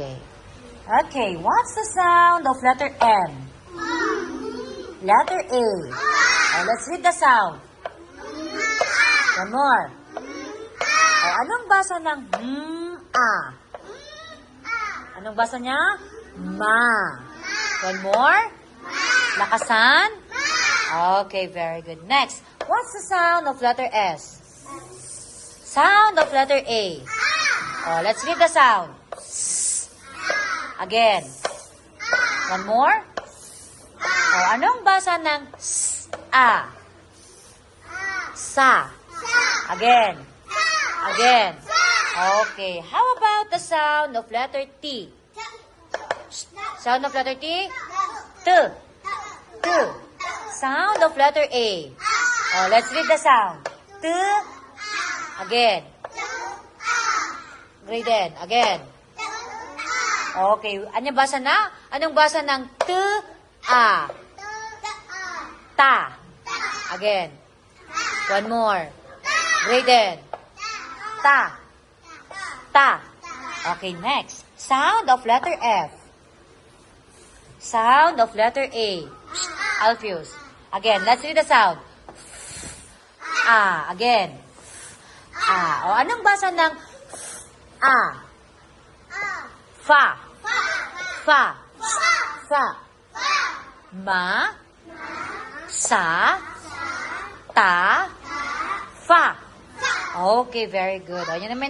Okay. Okay, what's the sound of letter M? Letter A. Oh, let's read the sound. One more. Oh, anong basa ng a? Anong basa niya? Ma. One more. Lakasan. Okay, very good. Next, what's the sound of letter S? Sound of letter A. Oh, let's read the sound. Again. One more. Oh, anong basa ng a? Sa. Again. Again. Okay. How about the sound of letter T? Sound of letter T? T. T. Sound of letter A. Oh, let's read the sound. T. Again. Grade again. Okay. Anong basa na? Anong basa ng T, A? Ta. Again. One more. Grade Ta. Ta. Okay, next. Sound of letter F. Sound of letter A. Alpheus. Again, let's read the sound. A. Again. A. O, anong basa ng A? Fa. Fa. Fa. Ma. Sa. Ta. Fa. Okay, very good. O, yan naman.